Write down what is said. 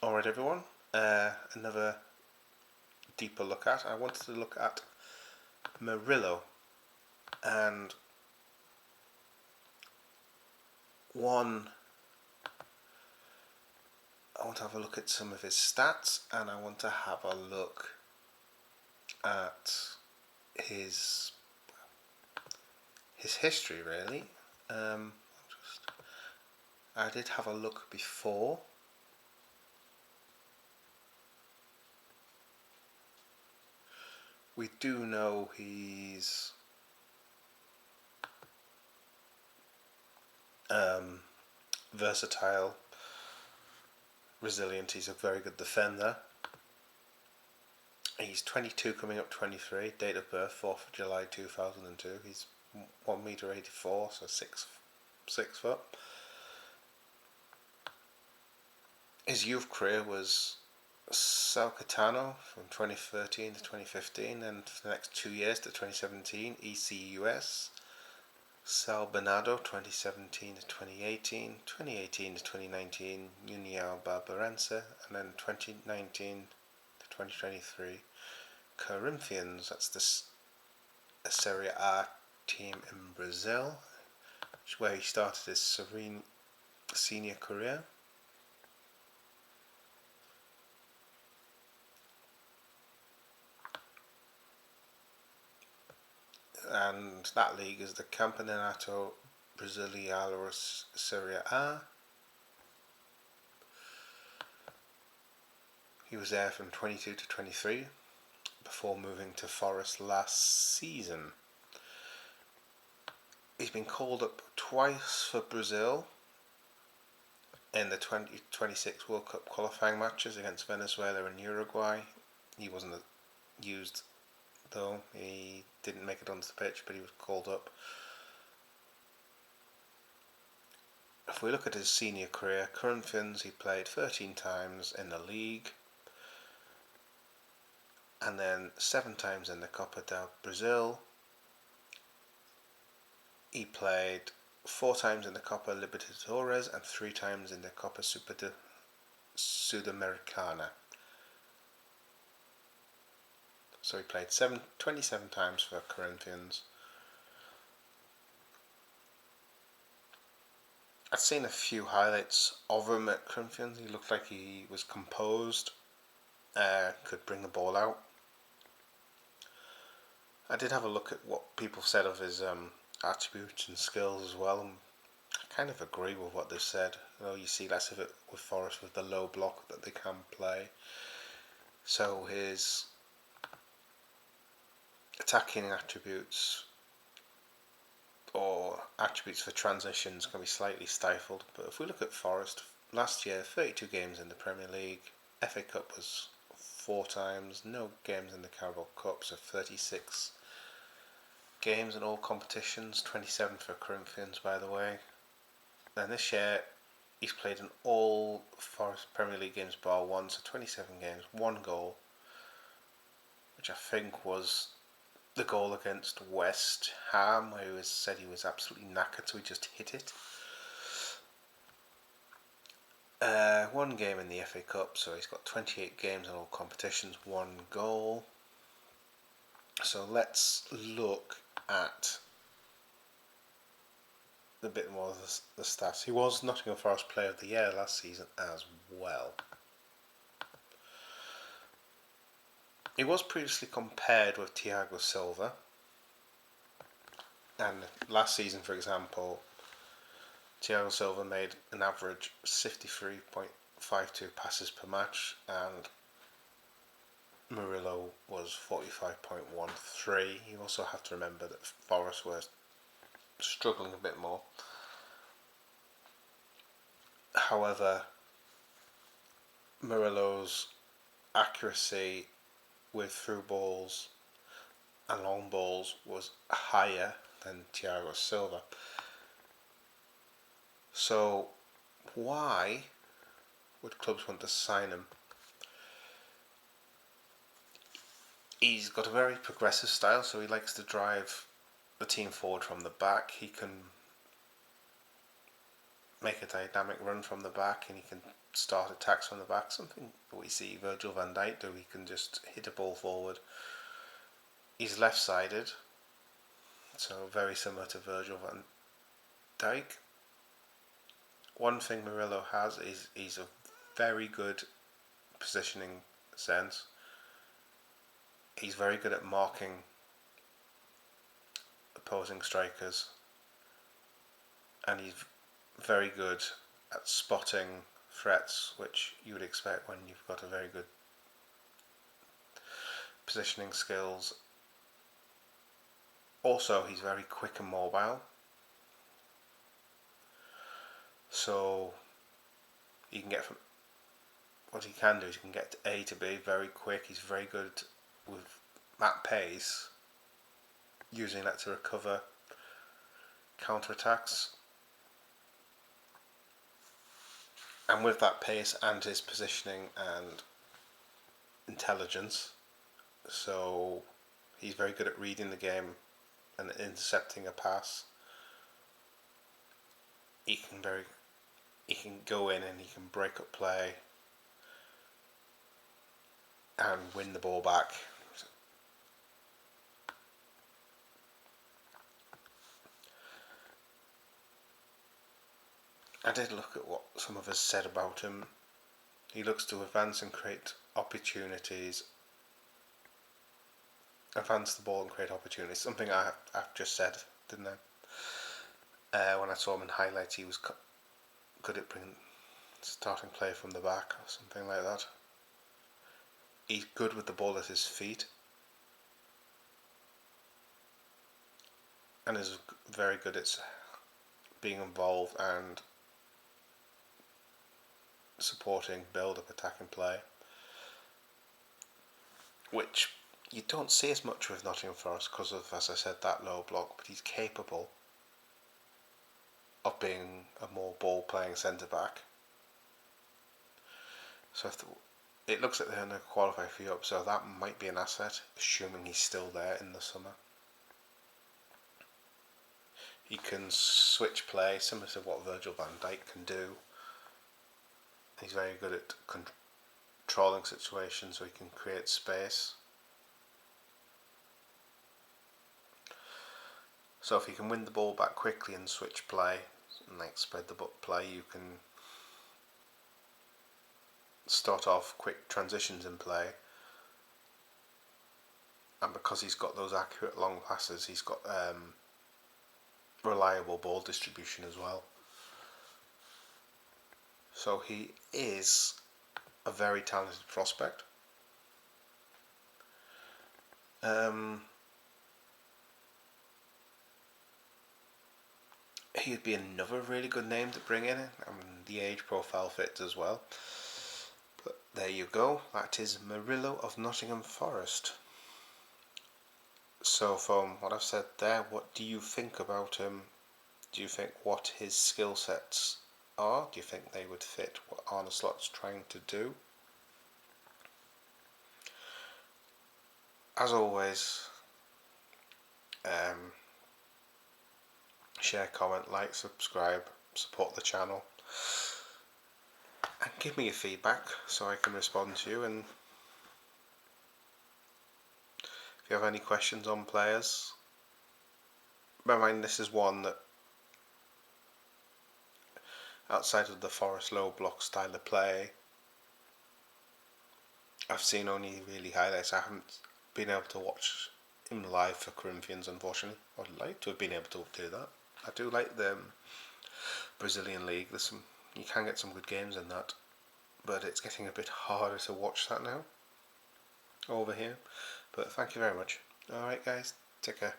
Alright everyone, another deeper look at. I wanted to look at Murillo, and one, I want to have a look at some of his stats, and I want to have a look at his history really. I did have a look before. We do know he's versatile, resilient. He's a very good defender. He's 22, coming up 23. Date of birth 4th of July 2002. He's 1 meter 84, so 6 foot. His youth career was Salcatano from 2013 to 2015, and for the next 2 years to 2017, ECUS. Sal Bernardo 2017 to 2018, 2018 to 2019, União Barbarense, and then 2019 to 2023, Corinthians. That's the Serie A team in Brazil, where he started his senior career. And that league is the Campeonato Brasileiro Serie A. He was there from 22 to 23 before moving to Forest last season. He's been called up twice for Brazil in the 2026 World Cup qualifying matches against Venezuela and Uruguay. He wasn't used though. He didn't make it onto the pitch, but he was called up. If we look at his senior career, Corinthians, he played 13 times in the league, and then 7 times in the Copa do Brasil. He played 4 times in the Copa Libertadores and 3 times in the Copa Sudamericana. So he played 27 times for Corinthians. I've seen a few highlights of him at Corinthians. He looked like he was composed, could bring the ball out. I did have a look at what people said of his attributes and skills as well, and I kind of agree with what they've said. You see less of it with Forest with the low block that they can play. So his attacking attributes or attributes for transitions can be slightly stifled. But if we look at Forest, last year 32 games in the Premier League, FA Cup was 4 times, no games in the Carabao Cup, so 36 games in all competitions, 27 for Corinthians by the way. Then this year he's played in all Forest Premier League games bar 1, so 27 games, 1 goal, which I think was the goal against West Ham, where he said he was absolutely knackered, so he just hit it. 1 game in the FA Cup, so he's got 28 games in all competitions, 1 goal. So let's look at a bit more of the stats. He was Nottingham Forest Player of the Year last season as well. He was previously compared with Thiago Silva, and last season, for example, Thiago Silva made an average 53.52 passes per match, and Murillo was 45.13. You also have to remember that Forest were struggling a bit more. However, Murillo's accuracy with through balls and long balls was higher than Thiago Silva. So why would clubs want to sign him? He's got a very progressive style, so he likes to drive the team forward from the back. He can make a dynamic run from the back, and he can start attacks from the back. Something that we see Virgil van Dijk do. He can just hit a ball forward. He's left-sided, so very similar to Virgil van Dijk. One thing Murillo has is he's a very good positioning sense. He's very good at marking opposing strikers, and he's very good at spotting threats, which you would expect when you've got a very good positioning skills. Also, he's very quick and mobile, so he can get from what he can do is he can get to A to B very quick. He's very good with that pace, using that to recover counter-attacks. And with that pace and his positioning and intelligence, so he's very good at reading the game and intercepting a pass. He can go in and he can break up play and win the ball back. I did look at what some of us said about him. He looks to advance and create opportunities. Advance the ball and create opportunities. Something I've just said, didn't I? When I saw him in highlights, he was good at starting play from the back or something like that. He's good with the ball at his feet, and is very good at being involved and supporting build-up attacking play, which you don't see as much with Nottingham Forest because of, as I said, that low block, but he's capable of being a more ball-playing centre-back. So if it looks like they're going to qualify for Europe, so that might be an asset, assuming he's still there in the summer. He can switch play, similar to what Virgil van Dijk can do. He's very good at controlling situations, so he can create space. So if you can win the ball back quickly and switch play, and like spread the play, you can start off quick transitions in play. And because he's got those accurate long passes, he's got reliable ball distribution as well. So he is a very talented prospect. He'd be another really good name to bring in, and the age profile fits as well. But there you go, that is Murillo of Nottingham Forest. So from what I've said there, what do you think about him? Do you think what his skill sets are? Do you think they would fit what Arne Slot's trying to do? As always, share, comment, like, subscribe, support the channel, and give me your feedback so I can respond to you. And if you have any questions on players, bear in mind this is one that, outside of the Forest low block style of play, I've seen only really highlights. I haven't been able to watch him live for Corinthians, unfortunately. I'd like to have been able to do that. I do like the Brazilian league. You can get some good games in that, but it's getting a bit harder to watch that now over here. But thank you very much. Alright guys, take care.